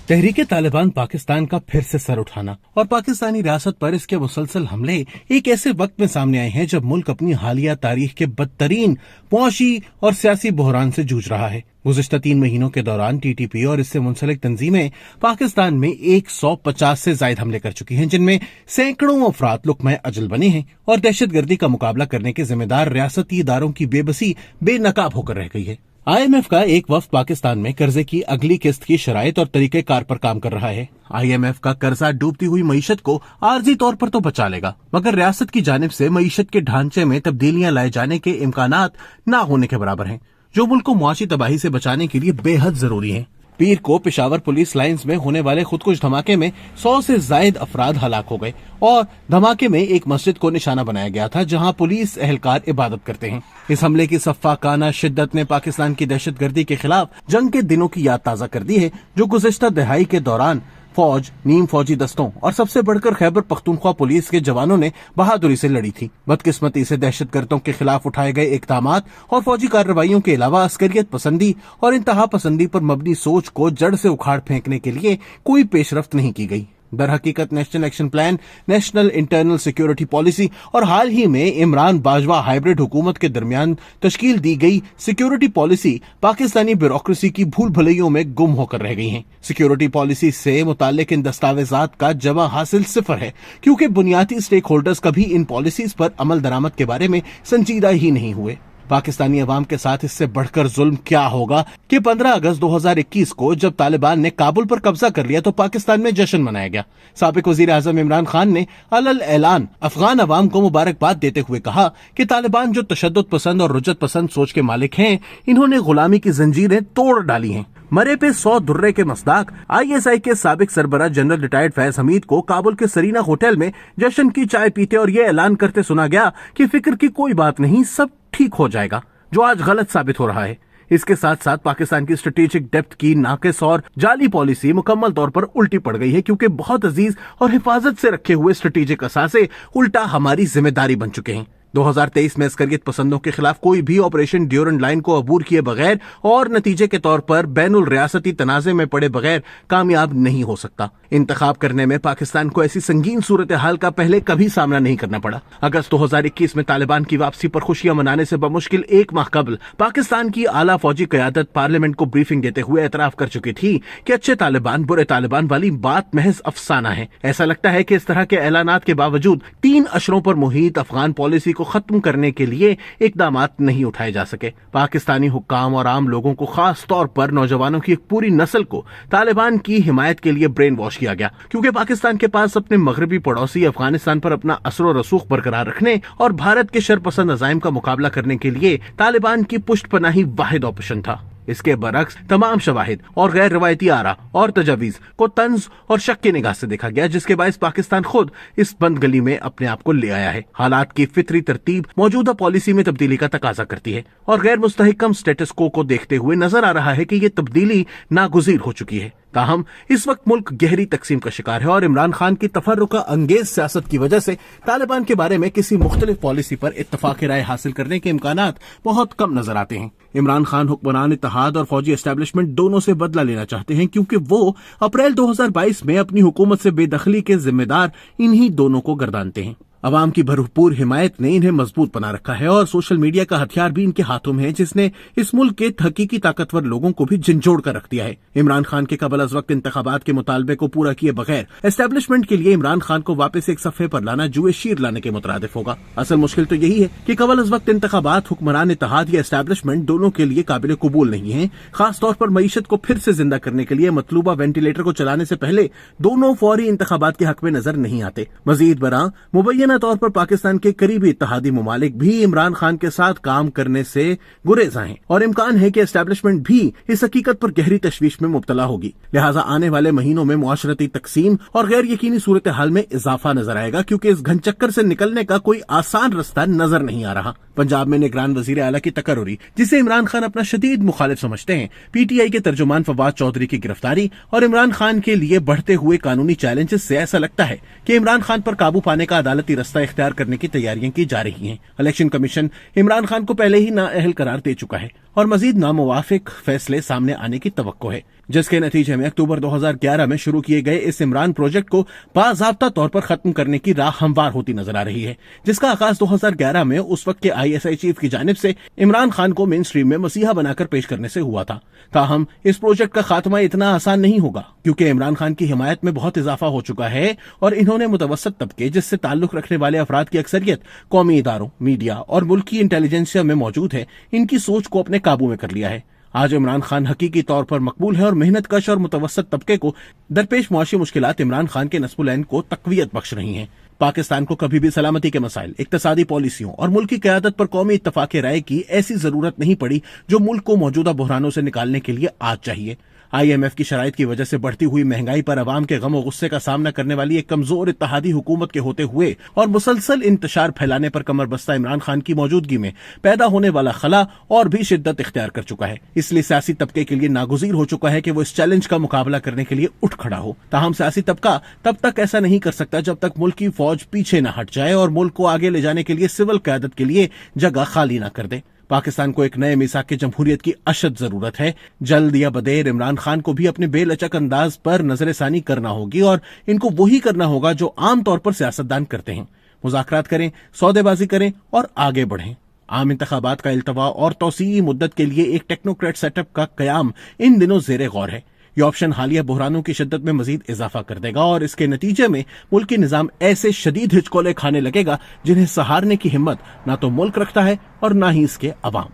तहरीके तालिबान पाकिस्तान का फिर से सर उठाना और पाकिस्तानी रियासत पर इसके मुसलसल हमले एक ऐसे वक्त में सामने आए हैं जब मुल्क अपनी हालिया तारीख के बदतरीन मुआशी और सियासी बहरान से जूझ रहा है। गुज़िश्ता 3 महीनों के दौरान टीटीपी और इससे मुंसलिक तंजीमें पाकिस्तान में 150 से ज्यादा हमले कर चुकी हैं, जिनमें सैकड़ों अफराद लुक़्मा अजल बने हैं और दहशतगर्दी का मुकाबला करने के जिम्मेदार रियासती इदारों की बेबसी बेनकाब होकर रह गई है। IMF का एक वफ्द पाकिस्तान में कर्जे की अगली किस्त की शराइत और तरीक़ेकार पर काम कर रहा है। IMF का कर्जा डूबती हुई मईशत को आर्जी तौर पर तो बचा लेगा, मगर रियासत की जानिब से मईशत के ढांचे में तब्दीलियां लाए जाने के इम्कानात न होने के बराबर हैं, जो मुल्क को मुआशी तबाही से बचाने के लिए बेहद जरूरी हैं। पीर को पेशावर पुलिस लाइंस में होने वाले खुदकुश धमाके में 100 से जायद अफराद हलाक हो गए और धमाके में एक मस्जिद को निशाना बनाया गया था जहां पुलिस एहलकार इबादत करते हैं। इस हमले की सफ़ाकाना शिद्दत ने पाकिस्तान की दहशतगर्दी के खिलाफ जंग के दिनों की याद ताज़ा कर दी है, जो गुज़िश्ता दहाई के दौरान फौज, नीम फौजी दस्तों और सबसे बढ़कर खैबर पख्तूनख्वा पुलिस के जवानों ने बहादुरी से लड़ी थी। बदकिस्मती से दहशतगर्दों के खिलाफ उठाए गए इक़दामात और फौजी कार्रवाइयों के अलावा अस्करियत पसंदी और इंतहा पसंदी पर मबनी सोच को जड़ से उखाड़ फेंकने के लिए कोई पेशरफ्त नहीं की गई। दर हकीकत national action plan, national internal security policy और हाल ही में इमरान बाजवा हाइब्रिड हुकूमत के दरमियान तश्कील दी गई सिक्योरिटी पॉलिसी पाकिस्तानी ब्यूरोक्रेसी की भूल भुलैयों में गुम होकर रह गई हैं। सिक्योरिटी पॉलिसी से मुताल्लिक इन दस्तावेजात का जमा हासिल सिफर है, क्योंकि बुनियादी स्टेक होल्डर्स कभी इन पॉलिसीज पर अमल दरामद के बारे में संजीदा ही नहीं हुए। पाकिस्तानी अवाम के साथ इससे बढ़कर जुल्म क्या होगा कि 15 अगस्त 2021 को जब तालिबान ने काबुल पर कब्जा कर लिया तो पाकिस्तान में जश्न मनाया गया। साबिक वजीर आजम इमरान खान ने अलल ऐलान अफगान अवाम को मुबारकबाद देते हुए कहा कि तालिबान जो तशद्दुद पसंद और रुजत पसंद सोच के मालिक हैं, इन्होंने गुलामी की जंजीरें तोड़ डाली हैं। मरे पे 100 दुर्रे के मसदाक ISI के साबिक सरबराह जनरल रिटायर्ड फैज हमीद को काबुल के सरीना होटल में जश्न की चाय पीते और ये ऐलान करते सुना गया कि फिक्र की कोई बात नहीं, सब ठीक हो जाएगा, जो आज गलत साबित हो रहा है। इसके साथ साथ पाकिस्तान की स्ट्रेटेजिक डेप्थ की नाकिस और जाली पॉलिसी मुकम्मल तौर पर उल्टी पड़ गई है, क्योंकि बहुत अजीज और हिफाजत से रखे हुए स्ट्रेटेजिक असासे उल्टा हमारी जिम्मेदारी बन चुके हैं। 2023 में अस्करियत पसंदों के खिलाफ कोई भी ऑपरेशन ड्यूरेंट लाइन को अबूर किए बगैर और नतीजे के तौर पर बैनुल रियासती तनाज़े में पड़े बगैर कामयाब नहीं हो सकता। इंतखाब करने में पाकिस्तान को ऐसी संगीन सूरत हाल का पहले कभी सामना नहीं करना पड़ा। अगस्त 2021 में तालिबान की वापसी पर खुशियां मनाने से बमुश्किल 1 माह कबल पाकिस्तान की आला फौजी क़यादत पार्लियामेंट को ब्रीफिंग देते हुए एतराफ कर चुकी थी कि अच्छे तालिबान बुरे तालिबान वाली बात महज अफसाना है। ऐसा लगता है कि इस तरह के ऐलानात के बावजूद 3 अशरों पर मुहित अफगान पॉलिसी को खत्म करने के लिए इकदामात नहीं उठाए जा सके। पाकिस्तानी हुक्काम और आम लोगों को, खास तौर पर नौजवानों की एक पूरी नस्ल को तालिबान की हिमायत के लिए ब्रेन वॉश किया गया, क्योंकि पाकिस्तान के पास अपने मगरबी पड़ोसी अफगानिस्तान पर अपना असर और रसूख बरकरार रखने और भारत के शरपसंद अज़ाइम का मुकाबला करने के लिए तालिबान की पुष्टपनाही वाहिद ऑप्शन था। इसके बरक्स तमाम शवाहिद और गैर रवायती आरा और तजावीज को तंज और शक की निगाह से देखा गया, जिसके बायस पाकिस्तान खुद इस बंद गली में अपने आप को ले आया है। हालात की फितरी तरतीब मौजूदा पॉलिसी में तब्दीली का तकाजा करती है और गैर मुस्तहकम स्टेटस को देखते हुए नजर आ रहा है कि ये तब्दीली नागुज़ीर हो चुकी है। ताहम इस वक्त मुल्क गहरी तकसीम का शिकार है और इमरान खान की तफर्रुका अंगेज सियासत की वजह से तालिबान के बारे में किसी मुख्तलिफ पॉलिसी पर इत्तफाक राय हासिल करने के इम्कानात बहुत कम नजर आते हैं। इमरान खान हुक्मरान इत्तेहाद और फौजी एस्टेब्लिशमेंट दोनों से बदला लेना चाहते हैं, क्योंकि वो अप्रैल 2022 में अपनी हुकूमत से बेदखली के जिम्मेदार इन्हीं दोनों को गर्दानते हैं। अवाम की भरपूर हिमायत ने इन्हें मजबूत बना रखा है और सोशल मीडिया का हथियार भी इनके हाथों में है, जिसने इस मुल्क के हकीकी ताकतवर लोगों को भी झंझोड़ कर रख दिया है। इमरान खान के कबल अज वक्त इंतखाबात के मुतालबे को पूरा किए बगैर एस्टेब्लिशमेंट के लिए इमरान खान को वापस एक सफ़े पर लाना जुए शीर लाने के मुतरादिफ होगा। असल मुश्किल तो यही है कि कबल अज वक्त इंतखाबात हुक्मरान इत्तेहाद या एस्टेब्लिशमेंट दोनों के लिए काबिल कबूल नहीं है। खास तौर पर मईशत को फिर से जिंदा करने के लिए मतलूबा वेंटिलेटर को चलाने से पहले दोनों फौरी इंतखाबात के हक में नजर नहीं आते। मजीद बरा मुबैना तौर पर पाकिस्तान के करीबी इत्तेहादी मुमालिक भी इमरान खान के साथ काम करने से गुरेज़ हैं और इम्कान है कि एस्टेब्लिशमेंट भी इस हकीकत पर गहरी तशवीश में मुब्तला होगी। लिहाजा आने वाले महीनों में मुआशरती तकसीम और गैर यकीनी सूरत हाल में इजाफा नजर आएगा, क्योंकि इस घनचक्कर से निकलने का कोई आसान रास्ता नजर नहीं आ रहा। पंजाब में निगरान वजीर आला की तकर्रुरी, जिसे इमरान खान अपना शदीद मुखालिफ समझते हैं, PTI के तर्जुमान फवाद चौधरी की गिरफ्तारी और इमरान खान के लिए बढ़ते हुए कानूनी चैलेंजेस से ऐसा लगता है कि इमरान खान पर काबू पाने का अदालती रास्ता इख्तियार करने की तैयारियां की जा रही हैं। इलेक्शन कमीशन इमरान खान को पहले ही नाअहल करार दे चुका है और मजीद नामुवाफिक फैसले सामने आने की तवक्को है। جس کے نتیجے میں اکتوبر 2011 میں شروع کیے گئے اس عمران پروجیکٹ کو باضابطہ طور پر ختم کرنے کی راہ ہموار ہوتی نظر آ رہی ہے، جس کا آغاز 2011 میں اس وقت کے ISI چیف کی جانب سے عمران خان کو مین سٹریم میں مسیحا بنا کر پیش کرنے سے ہوا تھا۔ تاہم اس پروجیکٹ کا خاتمہ اتنا آسان نہیں ہوگا، کیونکہ عمران خان کی حمایت میں بہت اضافہ ہو چکا ہے اور انہوں نے متوسط طبقے جس سے تعلق رکھنے والے افراد کی اکثریت قومی اداروں، میڈیا اور ملکی انٹیلیجنسیا میں موجود ہے، ان کی سوچ کو اپنے قابو میں کر لیا ہے۔ آج عمران خان حقیقی طور پر مقبول ہے اور محنت کش اور متوسط طبقے کو درپیش معاشی مشکلات عمران خان کے نصب العین کو تقویت بخش رہی ہیں۔ پاکستان کو کبھی بھی سلامتی کے مسائل، اقتصادی پالیسیوں اور ملکی قیادت پر قومی اتفاق رائے کی ایسی ضرورت نہیں پڑی جو ملک کو موجودہ بحرانوں سے نکالنے کے لیے آج چاہیے۔ IMF کی شرائط کی وجہ سے بڑھتی ہوئی مہنگائی پر عوام کے غم و غصے کا سامنا کرنے والی ایک کمزور اتحادی حکومت کے ہوتے ہوئے اور مسلسل انتشار پھیلانے پر کمر بستہ عمران خان کی موجودگی میں پیدا ہونے والا خلا اور بھی شدت اختیار کر چکا ہے۔ اس لیے سیاسی طبقے کے لیے ناگزیر ہو چکا ہے کہ وہ اس چیلنج کا مقابلہ کرنے کے لیے اٹھ کھڑا ہو۔ تاہم سیاسی طبقہ تب تک ایسا نہیں کر سکتا جب تک ملک کی فوج پیچھے نہ ہٹ جائے اور ملک کو آگے لے جانے کے لیے سول قیادت کے لیے جگہ خالی نہ کر دے۔ پاکستان کو ایک نئے میثاق جمہوریت کی اشد ضرورت ہے۔ جلد یا بدیر عمران خان کو بھی اپنے بے لچک انداز پر نظر ثانی کرنا ہوگی اور ان کو وہی کرنا ہوگا جو عام طور پر سیاستدان کرتے ہیں، مذاکرات کریں، سودے بازی کریں اور آگے بڑھیں۔ عام انتخابات کا التوا اور توسیعی مدت کے لیے ایک ٹیکنوکریٹ سیٹ اپ کا قیام ان دنوں زیر غور ہے۔ یہ آپشن حالیہ بحرانوں کی شدت میں مزید اضافہ کر دے گا اور اس کے نتیجے میں ملکی نظام ایسے شدید ہچکولے کھانے لگے گا جنہیں سہارنے کی ہمت نہ تو ملک رکھتا ہے اور نہ ہی اس کے عوام۔